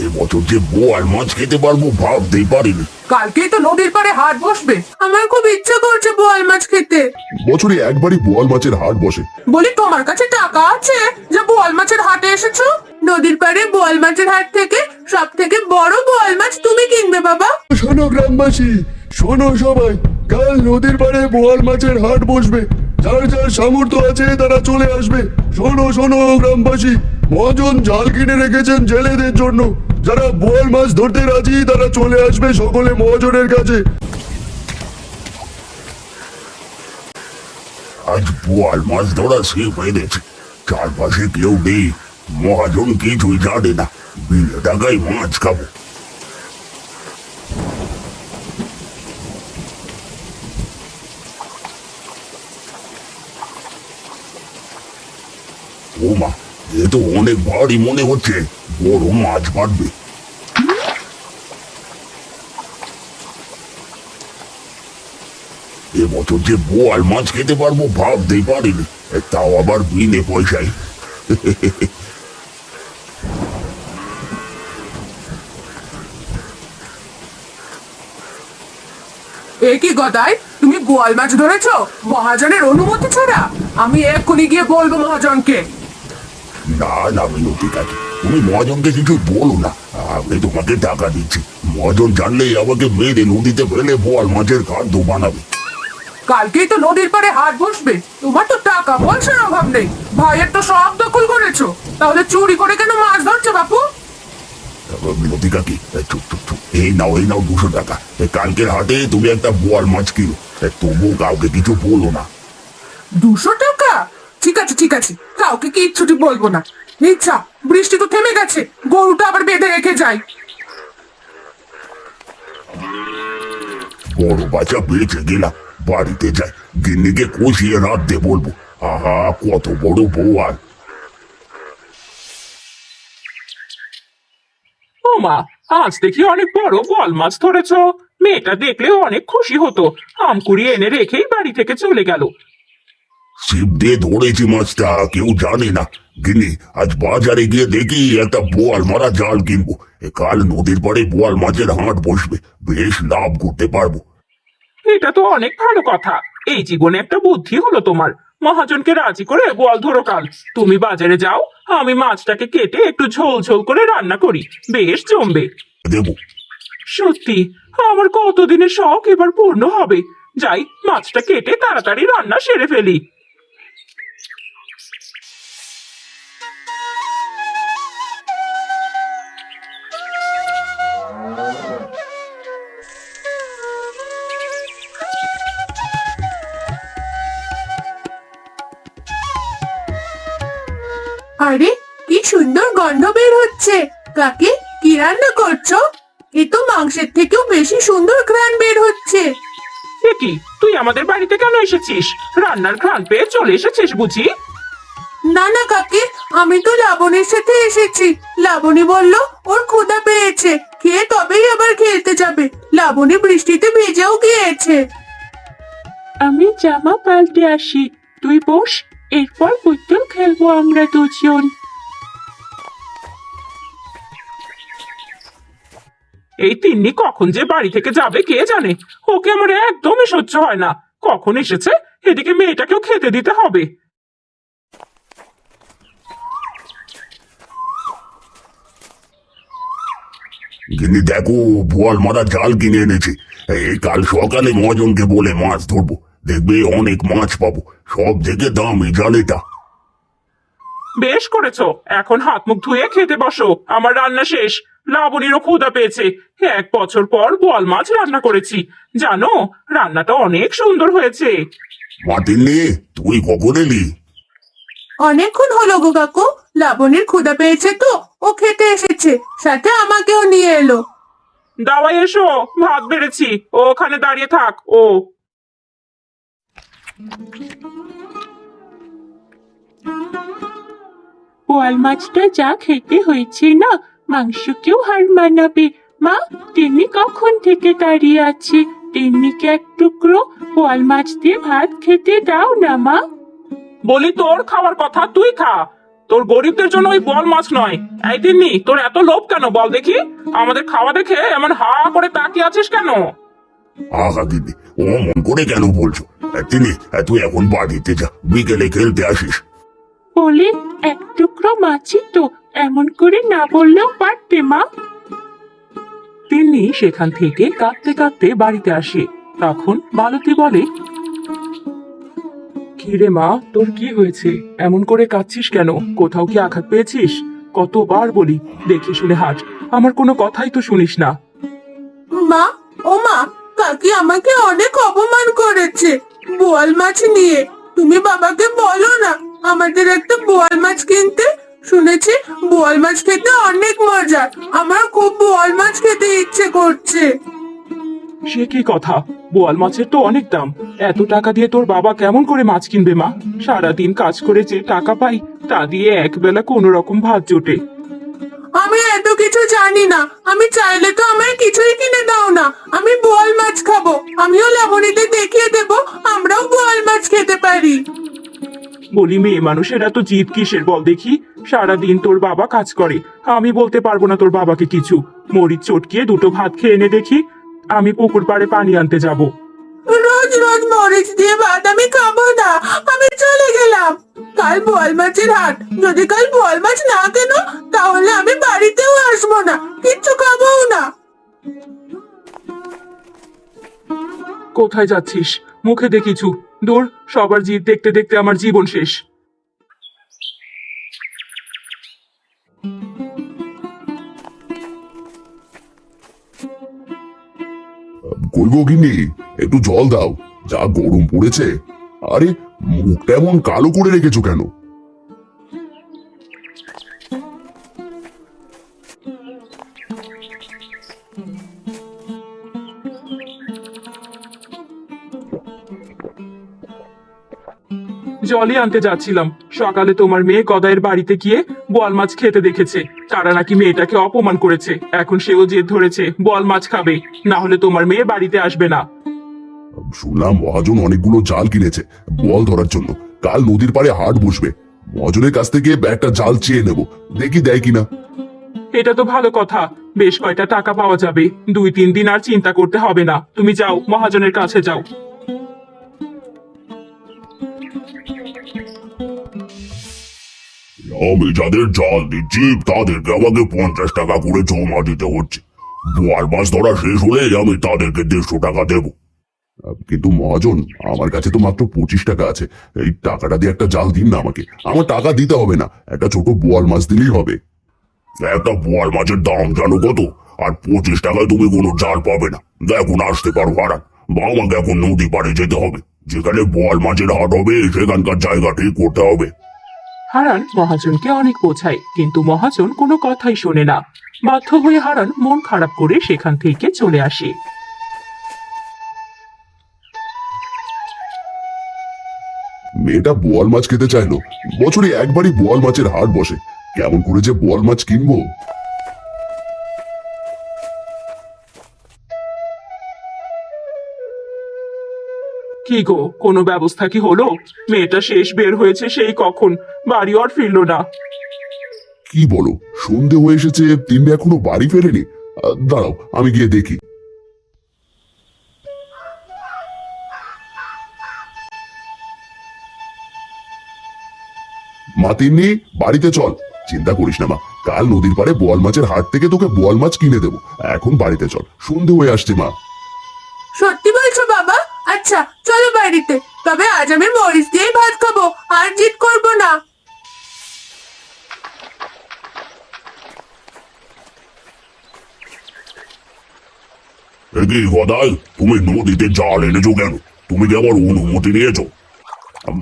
এবছর যে বোয়াল মাছ খেতে পারবো ভাবতেই পারিনি। কালকেই তো নদীর পাড়ে হাট বসবে, আমার খুব ইচ্ছা করছে বোয়াল মাছ খেতে। বছরে একবারই বোয়াল মাছের হাট বসে। বলি তোমার কাছে টাকা আছে যে বোয়াল মাছের হাটে এসেছো? নদীর পাড়ে বোয়াল মাছের হাট থেকে সব থেকে বড় বোয়াল মাছ তুমি কিনবে বাবা। শোনো গ্রামবাসী, শোনো সবাই, কাল নদীর পাড়ে বোয়াল মাছের হাট বসবে। যার যার সামর্থ্য আছে তারা চলে আসবে। শোনো শোনো গ্রামবাসী, মহাজন জাল কিনে রেখেছেন জেলেদের জন্য। যারা বোয়াল মাছ ধরতে রাজি তারা চলে আসবে সকলে মহাজনের কাছে। আজ বোয়াল মাছ ধরা সে পেরেছে, চারপাশে কেউ নেই, মহাজন কিছুই জানে না, বিনা টাকায় মাছ খাবো। ও মা, এ তো অনেক ভারী মনে হচ্ছে, বড় মাছ পাঠবে। এবছর যে বোয়াল মাছ খেতে পারবো ভাবতেই পারিনি, তাও আবার বিনে পয়সায়। এ কি গদাই, তুমি বোয়াল মাছ ধরেছো মহাজনের অনুমতি ছাড়া? আমি এক্ষুনি গিয়ে বলবো মহাজনকে। না না মিনতি কাকি, তুমি মহাজনকে কিছু বলো না, আমি তোমাকে টাকা দিচ্ছি। মহাজন জানলেই আমাকে মেরে নদীতে ফেলে বোয়াল মাছের খাদ্য বানাবে। কালকেই তো নদীর পাড়ে হাট বসবে, তোমার তো টাকা পয়সার অভাব নেই, ভাইয়ের তো সব দখল করেছো, তাহলে চুরি করে কেন মাছ ধরছো বাপু? মিনতি কাকি, চুপ চুপ চুপ, এই নাও 200 টাকা। কালকের হাটে তুমি একটা বোয়াল মাছ কিনো, তবুও কাউকে কিছু বলো না। 200 টাকা? ঠিক আছে ঠিক আছে, কাউকে কিচ্ছুটি বলবো না। ইচ্ছা, বৃষ্টি তো থেমে গেছে, গরুটা আবার বেঁধে রেখে যাই। বড় বাচ্চা বেঁচে গেলাম, বাড়িতে যাই, গিন্নিকে কষিয়ে রাঁধতে বলবো। আহা, কত বড় বোয়াল! ও মা, আজ দেখি অনেক বড় বোয়াল মাছ ধরেছো। মেয়েটা দেখলে অনেক খুশি হতো, আমকুড়ি এনে রেখেই বাড়ি থেকে চলে গেল। ছিপ দিয়ে ধরেছি মাছটা, কেউ জানে না। গিন্নি, আজ বাজারে গিয়ে দেখি একটা বোয়াল মারা জাল কিনবো। কাল নদীর পাড়ে বোয়াল মাছের হাট বসবে, বেশ লাভ করতে পারবো। এটা তো অনেক ভালো কথা, এই জীবনে একটা বুদ্ধি হলো তোমার। মহাজনকে রাজি করে বোয়াল ধরো কাল। তুমি বাজারে যাও, আমি মাছটাকে কেটে একটু ঝোল ঝোল করে রান্না করি, বেশ জমবে। দেবো। সত্যি, আমার কতদিনের শখ এবার পূর্ণ হবে। যাই, মাছটা কেটে তাড়াতাড়ি রান্না সেরে ফেলি। আরে কি সুন্দর গন্ধ বের হচ্ছে। কাকি, কি রান্না করছো? এ তো মাংসের থেকেও বেশি সুন্দর ঘ্রাণ বের হচ্ছে। এ কি, তুই আমাদের বাড়িতে কেন এসেছিস? রান্নার ঘ্রাণ পেয়ে চলে এসেছিস বুঝি? না না কাকি, আমি তো লাবণীর সাথে এসেছি। লাবণী বলল ওর ক্ষুধা পেয়েছে, খেয়ে তবেই আবার খেলতে যাবে। লাবণী বৃষ্টিতে ভিজেও গিয়েছে। আমি জামা পাল্টে আসি, তুই বস, এরপর পুতুল খেলবো আমরা দুজন। এই তিন্নি কখন যে বাড়ি থেকে যাবে কে জানে, ওকে আমার একদমই সহ্য হয় না। কখন এসেছে, এদিকে মেয়েটাকেও খেতে দিতে হবে। গিন্নি দেখো, বোয়াল মারা জাল কিনে এনেছে। এই কাল সকালে মহাজনকে বলে মাছ ধরবো, দেখবে অনেক মাছ পাবো। সব থেকে দামি জাল এটা। বেশ করেছো, এখন হাত মুখ ধুয়ে খেতে বসো, আমার রান্না শেষ। লাবণীরও ক্ষুধা পেয়েছে, 1 বছর পর বোয়াল মাছ রান্না করেছি। জানো, রান্নাটা অনেক সুন্দর হয়েছে। মাতিননি, তুই কখন এলি? অনেকক্ষণ হলো গো কাকু, লাবণীর ক্ষুধা পেয়েছে তো ও খেতে এসেছে, সাথে আমাকেও নিয়ে এলো। দাওয়াই এসো, ভাত বেড়েছি, ও ওখানে দাঁড়িয়ে থাক। ও বোয়াল মাছটা যা খেতে হয়েছে না, মাংসকেও হার মানাবে। মা, তিন্নি কখন থেকে দাঁড়িয়ে আছে, তিন্নিকে এক টুকরো বোয়াল মাছ দিয়ে ভাত খেতে দাও না মা। বলি তোর খাওয়ার কথা, তুই খা। তোর গরিবদের জন্য ওই বোয়াল মাছ নয়। এই তিন্নি, তোর এত লোভ কেন বল দেখি? আমাদের খাওয়া দেখে এমন হা করে তাকিয়ে আছিস কেন? আহা গিন্নি, ও মন করে কেন বলছো? তিনি তুই এখন বাড়িতে যা, বিকেলে খেলতে আসিস। বলে এক টুকরো মাছই তো, এমন করে না বললেও পারতে মা। তিন্নি সেখান থেকে কাঁদতে কাঁদতে বাড়িতে আসে। তখন মালতী বলে, কিরে মা, তোর কি হয়েছে? এমন করে কাঁদছিস কেন? কোথাও কি আঘাত পেয়েছিস? কতবার বলি দেখে শুনে হাঁট, আমার কোনো কথাই তো শুনিস না। মা, ও মা, কাকি আমাকে অনেক অপমান করেছে বোয়াল মাছ নিয়ে। তুমি বাবাকে বলো না আমাদের একটা বোয়াল মাছ কিনতে। শুনেছি বোয়াল মাছ খেতে অনেক মজা। আমার খুব বোয়াল মাছ খেতে ইচ্ছে করছে। সে কি কথা? বোয়াল মাছের তো অনেক দাম। এত টাকা দিয়ে তোর বাবা কেমন করে মাছ কিনবে মা? সারাদিন কাজ করে যে টাকা পাই তা দিয়ে একবেলা কোনো রকম ভাত জোটে। আমি এত কিছু জানি না। আমি চাইলে তো আমায় কিছুই কিনে দাও না। আমি বোয়াল মাছ খাবো। আমিও লাবণীতে দেখিয়ে দেবো আমরাও বোয়াল মাছ খেতে পারি। বলি মেয়ে মানুষের এত জিদ কিসের বল দেখি? সারাদিন তোর বাবা কাজ করে, আমি বলতে পারবো না তোর বাবাকে কিছু। মরিচ চটকিয়ে দুটো ভাত খেয়ে এনে দেখি, আমি পুকুর পাড়ে পানি আনতে যাব। রোজ রোজ মরিচ দিয়ে ভাত আমি খাবো না। আমি চলে গেলাম। কাল বোয়াল মাছের হাট। যদি কাল বোয়াল মাছ না কেন তাহলে আমি বাড়িতেও আসবো না, কিচ্ছু খাবোও না। কোথায় যাচ্ছিস? মুখে দে কিছু। দূর, সবার জিদ দেখতে দেখতে আমার জীবন শেষ। কই গো গিন্নি, একটু জল দাও, যা গরম পড়েছে। আরে, মুখটা এমন কালো করে রেখেছো কেন? জলই আনতে যাচ্ছিলাম। সকালে তোমার মেয়ে গদাইয়ের বাড়িতে গিয়ে বোয়াল মাছ খেতে দেখেছে। তারা নাকি মেয়েটাকে অপমান করেছে। এখন সেও জেদ ধরেছে বোয়াল মাছ খাবে, না হলে তোমার মেয়ে বাড়িতে আসবে না। শুনলাম মহাজন অনেকগুলো জাল কিনেছে বোয়াল ধরার জন্য। কাল নদীর পাড়ে হাট বসবে। মহাজনের কাছ থেকে একটা জাল চেয়ে নেব, দেখি দেয় কিনা। এটা তো ভালো কথা, বেশ কয়টা টাকা পাওয়া যাবে। 2-3 দিন আর চিন্তা করতে হবে না। তুমি যাও, মহাজনের কাছে যাও। আমি যাদের জাল দিচ্ছি তাদেরকে আমাকে 50 টাকা করে জমা দিতে হচ্ছে। বোয়াল মাছ ধরা শেষ হলে আমি তাদেরকে 150 টাকা দেবো। কিন্তু মহাজন, আমার কাছে তো মাত্র 25 টাকা আছে। এই টাকাটা দিয়ে একটা জাল দিন না আমাকে। আমার টাকা দিতে হবে না, একটা ছোট বোয়াল মাছ দিলেই হবে। একটা বোয়াল মাছের দাম জানো কত? আর 25 টাকায় তুমি কোনো জাল পাবে না। দেখুন আসতে পারো হারান, বা আমাকে এখন নদী পাড়ে যেতে হবে। যেখানে বোয়াল মাছের হাট হবে সেখানকার জায়গা ঠিক করতে হবে। হারান মহাজনকে অনেক বোঝায়, কিন্তু মহাজন কোনো কথাই শোনে না। বাধ্য হয়ে হারান মন খারাপ করে সেখান থেকে চলে আসে। মেয়েটা বোয়াল মাছ খেতে চাইলো। বছরে একবারই বোয়াল মাছের হাট বসে, কেমন করে যে বোয়াল মাছ কিনবো। কি গো, কোনো ব্যবস্থা কি হলো? মেয়েটা শেষ বের হয়েছে সেই কখন, বাড়ি আর ফিরলো না। কি বলো, সন্ধে হয়ে এসেছে, তিন্নি এখনো বাড়ি ফেরেনি? দাঁড়াও, আমি গিয়ে দেখি। মা তিন্নি, বাড়িতে চল। চিন্তা করিস না মা, কাল নদীর পাড়ে বোয়াল মাছের হাট থেকে তোকে বোয়াল মাছ কিনে দেবো। এখন বাড়িতে চল, সন্ধে হয়ে আসছে মা। সত্যি বলছো বাবা? আচ্ছা চলো বাড়িতে। তবে আজ আমি মরিচ দিয়েই ভাত খাবো, আর জিদ করবো না। কি গদাই, তুমি নদীতে জাল এনেছো কেন? তুমি কি আমার অনুমতি নিয়েছো?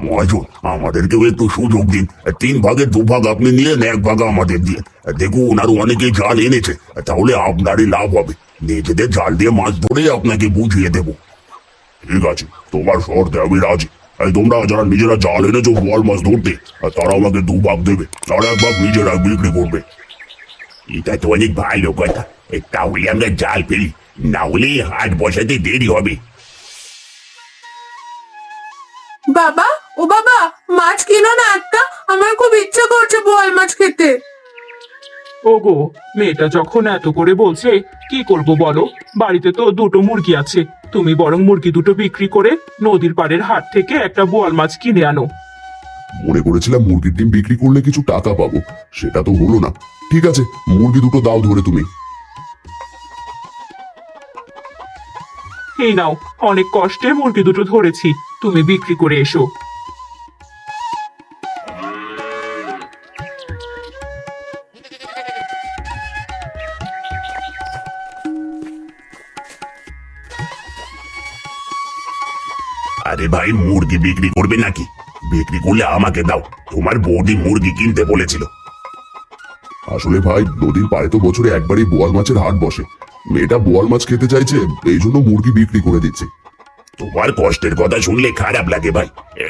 মহাজন, আমাদেরকেও একটু সুযোগ দিন। 3 ভাগের 2 ভাগ আপনি নিলেন, 1 ভাগ আমাদের দিয়ে। দেখুন আরো অনেকেই জাল এনেছে, তাহলে আপনারই লাভ হবে। নিজেদের জাল দিয়ে মাছ ধরে আপনাকে বুঝিয়ে দেবো। ঠিক আছে, তোমার শর্তে আমি রাজি। তোমরা যারা নিজেরা জাল এনেছো বোয়াল মাছ ধরতে, তারা আমাকে 2 ভাগ দেবে, আর 1 ভাগ নিজেরা বিক্রি করবে। এটা তো অনেক ভালো কথা। তাহলে আমরা জাল ফেলি, না হলে হাট বসাতে দেরি হবে। বাবা, ও বাবা, মাছ কিনো না একটা, আমার খুব ইচ্ছে করছে বোয়াল মাছ খেতে। ওগো, মেয়েটা যখন এত করে বলছে কি করব বলো? বাড়িতে তো দুটো মুরগি আছে, তুমি বরং মুরগি দুটো বিক্রি করে নদীর পাড়ের হাট থেকে একটা বোয়াল মাছ কিনে আনো। মনে করেছিলাম মুরগির ডিম বিক্রি করলে কিছু টাকা পাবো, সেটা তো হলো না। ঠিক আছে, মুরগি দুটো দাও ধরে তুমি। এই নাও, অনেক কষ্টে মুরগি দুটো ধরেছি, তুমি বিক্রি করে এসো। আরে ভাই, মুরগি বিক্রি করবে নাকি? বিক্রি করলে আমাকে দাও, তোমার বৌদি মুরগি কিনতে বলেছিল। আসলে ভাই, নদীর পাড়ে তো বছরে একবারই বোয়াল মাছের হাট বসে। মেয়েটা বোয়াল মাছ খেতে চাইছে, এই জন্য মুরগি বিক্রি করে দিচ্ছে। তোমার কষ্টের কথা শুনলে খারাপ লাগে ভাই।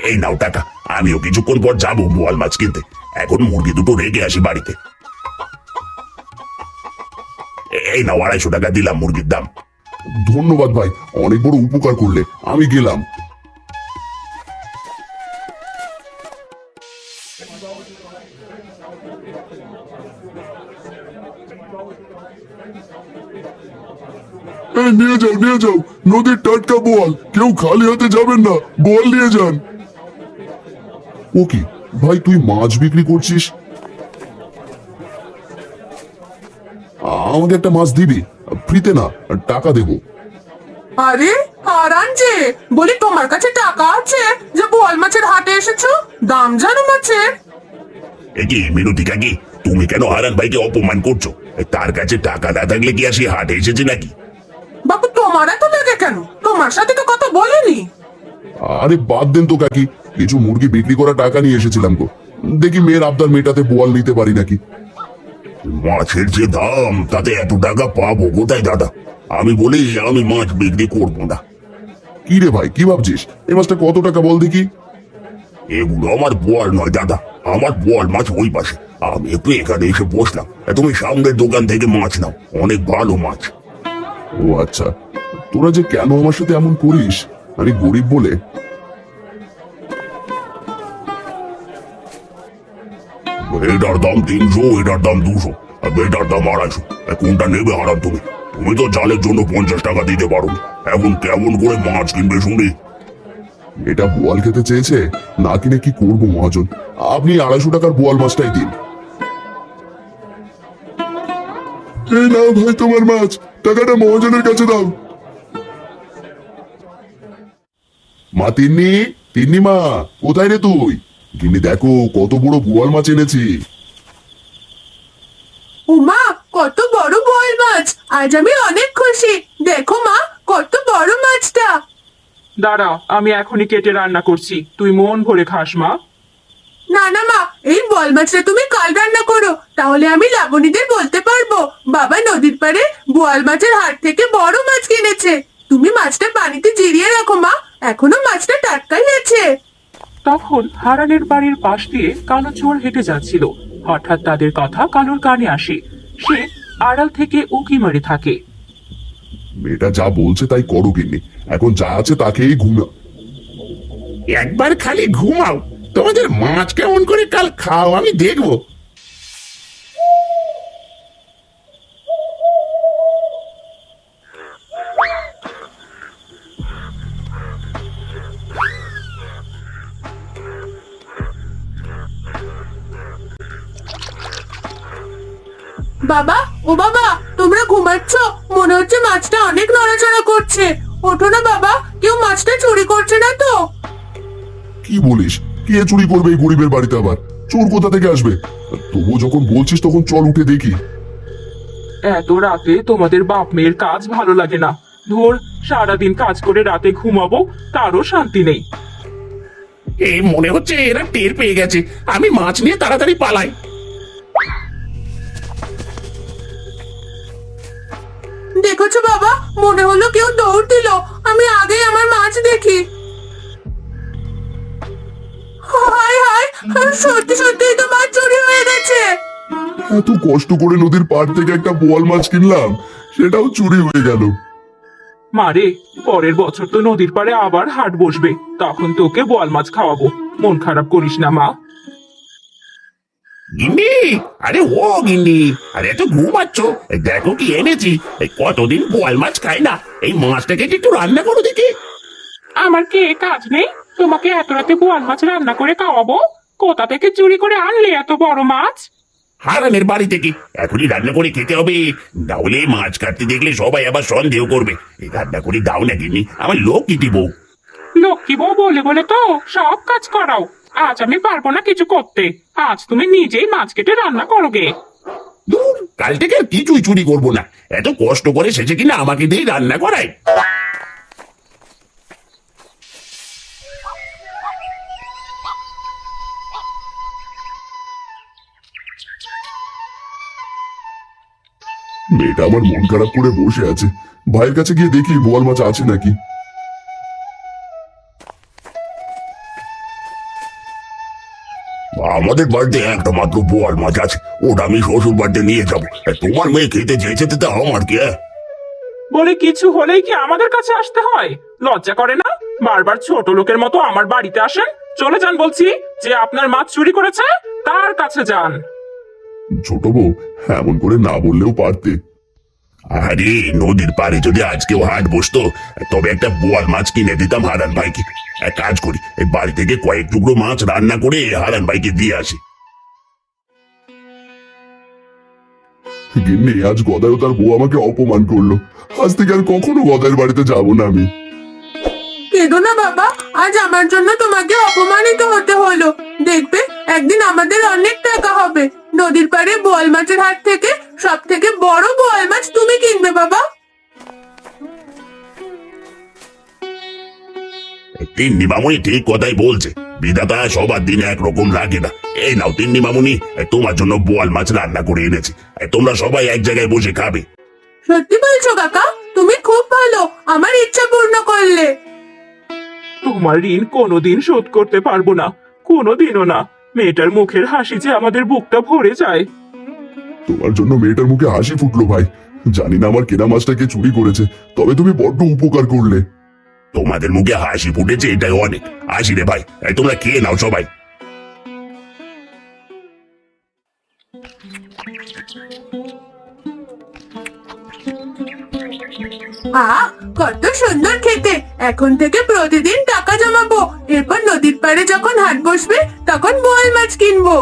এই নাও টাকা, আমিও কিছুক্ষণ পর যাবো বোয়াল মাছ কিনতে। এখন মুরগি দুটো রেখে আসি বাড়িতে। এই নাও 250 টাকা দিলাম মুরগির দাম। ধন্যবাদ ভাই, অনেক বড় উপকার করলে। আমি গেলাম। এই নিয়ে যাও, নিয়ে যাও, নদীর টাটকা বোয়াল। কেউ খালি হাতে যাবেন না, বোয়াল নিয়ে যান। ও কি ভাই, তুই মাছ বিক্রি করছিস? আমাকে একটা মাছ দিবি? ফ্রিতে না, টাকা দেবো। আরে হারান যে, বলি তোমার কাছে টাকা আছে যে বোয়াল মাছের হাটে এসেছো? দাম জানো মাছের? এ কি মিনতি কাকি, তুমি কেন হারান ভাইকে অপমান করছো? তার কাছে টাকা না থাকলে কি আসি হাটে এসেছে নাকি? বাবু, তোমার এত লাগে কেন? তোমার সাথে তো কথা বলিনি। আরে বাদ দেন তো কাকি, কিছু মুরগি বিক্রি করা টাকা নিয়ে এসেছিলাম গো। দেখি মেয়ের আবদার মেটাতে বোয়াল নিতে পারি নাকি। মাছের যে দাম, তাতে এত টাকা পাবো কোথায় দাদা? আমি বলি আমি মাছ বিক্রি করবো না। কি রে ভাই, কি ভাবছিস? এই মাছটা কত টাকা বল দেখি। এগুলো আমার বোয়াল নয় দাদা, আমার বোয়াল মাছ ওই পাশে। আমি একটু এখানে এসে বসলাম, তুমি সামনের দোকান থেকে মাছ নাও, অনেক ভালো মাছ। ও আচ্ছা, তোরা যে কেন আমার সাথে এমন করিস? আমি গরিব বলে? এটার দাম 300, এটার দাম 200, আর এটার দাম 250। কোনটা নেবে হারান তুমি? তুমি তো জালের জন্য 50 টাকা দিতে পারো, এখন কেমন করে মাছ কিনবে শুনি? এটা বোয়াল খেতে চেয়েছে, না কিনে কি করবো মহাজন? আপনি 250 টাকার বোয়াল মাছটাই দিন। এই নাও ভাই তোমার মাছ, টাকাটা মহাজনের কাছে দাও। মা তিন্নি, তিন্নি মা, কোথায় রে তুই? গিন্নি দেখো কত বড় বোয়াল মাছ এনেছি। উমা, কত বড় বোয়াল মাছ! আজ আমি অনেক খুশি। দেখো মা, কত বড় মাছটা। দাঁড়া, আমি এখনই কেটে রান্না করছি, তুই মন ভরে খাস মা। না না মা, এই বোয়াল মাছটা তুমি কাল রান্না করো, তাহলে আমি লাবণীদের বলতে পারবো বাবা নদীর পাড়ে বোয়াল মাছের হাট থেকে বড় মাছ কিনেছে। তুমি মাছটা পানিতে জিরিয়ে রাখো মা, এখনো মাছটা টাটকাই আছে। তখন হারানের বাড়ির পাশ দিয়ে কালো চোর হেঁটে যাচ্ছিল। হঠাৎ তাদের কথা কালোর কানে আসে। সে আড়াল থেকে উকি মারে থাকে। মেয়েটা যা বলছে তাই করো গিন্নি, এখন যা আছে তাকেই ঘুমা। একবার খালি ঘুমাও, তোমাদের মাছ কেমন করে কাল খাও আমি দেখবো। বাবা, ও বাবা, তোমরা ঘুমাচ্ছ? মনে হচ্ছে মাছটা অনেক নড়াচড়া করছে। ওঠো না বাবা, কেউ মাছটা চুরি করছে না তো? কি বলিস? কে চুরি করবে এই গরিবের বাড়িতে? আবার চোর কোথা থেকে আসবে? তবু যখন বলছিস তখন চল উঠে দেখি। এত রাতে তোমাদের বাপ মেয়ের কাজ ভালো লাগে না। ধর, সারাদিন কাজ করে রাতে ঘুমাবো, তারও শান্তি নেই। এই মনে হচ্ছে এরা টের পেয়ে গেছে, আমি মাছ নিয়ে তাড়াতাড়ি পালাই। দেখেছো বাবা, মনে হলো কেউ দৌড় দিল। আমি আগেই আমার মাছ দেখি। হায় হায়, সত্যি সত্যি তো মাছ চুরি হয়ে গেছে। এত কষ্ট করে নদীর পাড় থেকে একটা বোয়াল মাছ কিনলাম, সেটাও চুরি হয়ে গেল। মারে, পরের বছর তো নদীর পাড়ে আবার হাট বসবে, তখন তোকে বোয়াল মাছ খাওয়াবো। মন খারাপ করিস না মা। গিন্নি, আরে ও গিন্নি, আরে এত ঘুমাচ্ছ? এই দেখো কি এনেছি। এই কতদিন বোয়াল মাছ খাই না, এই মাছটাকে একটু রান্না করো দেখি। আমার কি কাজ নেই তোমাকে এত রাতে বোয়াল মাছ রান্না করে খাওয়াবো? কোথা থেকে চুরি করে আনলে এত বড় মাছ? হারানের বাড়ি থেকে এখনই রান্না করে খেতে হবে, না হলে মাছ কাটতে দেখলে সবাই আবার সন্দেহ করবে। এই রান্না করে দাও না গিন্নি, আমার লোক কি বউ। লক্ষ্মী বউ বলে বলে তো সব কাজ করাও। আজ আমি পারবো না কিছু করতে। আজ তুমি নিজেই মাছ কেটে রান্না করো গে। ধুর, কাল থেকে আর কিছুই চুরি করবো না। এত কষ্ট করে শেষে কিনা আমাকে দিয়ে রান্না করায়। মেয়েটা আমার মন খারাপ করে বসে আছে, ভাইয়ের কাছে গিয়ে দেখি বোয়াল মাছ আছে নাকি। আমাদের বাড়িতে একটা মাত্র বোয়াল মাছ আছে, ওটা আমি শ্বশুর বাড়িতে নিয়ে যাবো। তোমার মেয়ে খেতে চেয়েছে তো আমার কি? বলে কিছু হলেই কি আমাদের কাছে আসতে হয়? লজ্জা করে না? বারবার ছোট লোকের মতো আমার বাড়িতে আসেন। চলে যান বলছি। যে আপনার মাছ চুরি করেছে তার কাছে যান। ছোট বউ, এমন করে না বললেও পারতে। আরে নদীর পাড়ে যদি আজকেও হাট বসতো, তবে একটা বোয়াল মাছ কিনে দিতাম হারান ভাইকে। এক কাজ করি, এই বাড়ি থেকে কয়েক টুকরো মাছ রান্না করে হারান ভাইকে দিয়ে আসি। গিন্নি, আজ গদায়ও তার বউ আমাকে অপমান করলো। আজ থেকে আর কখনো গদায়ের বাড়িতে যাব না আমি। কেঁদো না বাবা, আজ আমার জন্য তোমাকে অপমানিত হতে হলো। দেখবে একদিন আমাদের অনেক টাকা হবে। নদীর পাড়ে বোয়াল মাছের হাট থেকে সব থেকে বড় বোয়াল মাছ তুমি কিনবে বাবা। তিন্নি মামুনি ঠিক কথাই বলছে, বিধাতা সবার দিন একরকম লাগে না। এই নাও তিন্নি মামুনি, তোমার জন্য বোয়াল মাছ রান্না করে এনেছি। তোমরা সবাই এক জায়গায় বসে খাবে। সত্যি বলছো কাকা? তুমি খুব ভালো, আমার ইচ্ছা পূর্ণ করলে। তোমার ঋণ কোনোদিন শোধ করতে পারবো না, কোনোদিনও না। মেয়েটার মুখের হাসি যে আমাদের বুকটা ভরে যায়। তোমার জন্য মেয়েটার মুখে হাসি ফুটলো ভাই। জানি না আমার কেনা মাছটাকে চুরি করেছে, তবে তুমি বড্ড উপকার করলে। তোমাদের মুখে হাসি ফুটেছে, এটাই অনেক। আসি রে ভাই, তোমরা খেয়ে নাও সবাই। আহ, কত সুন্দর খেতে। এখন থেকে প্রতিদিন টাকা জমাবো। এরপর নদীর পাড়ে যখন হাট বসবে তখন বোয়াল মাছ কিনবো।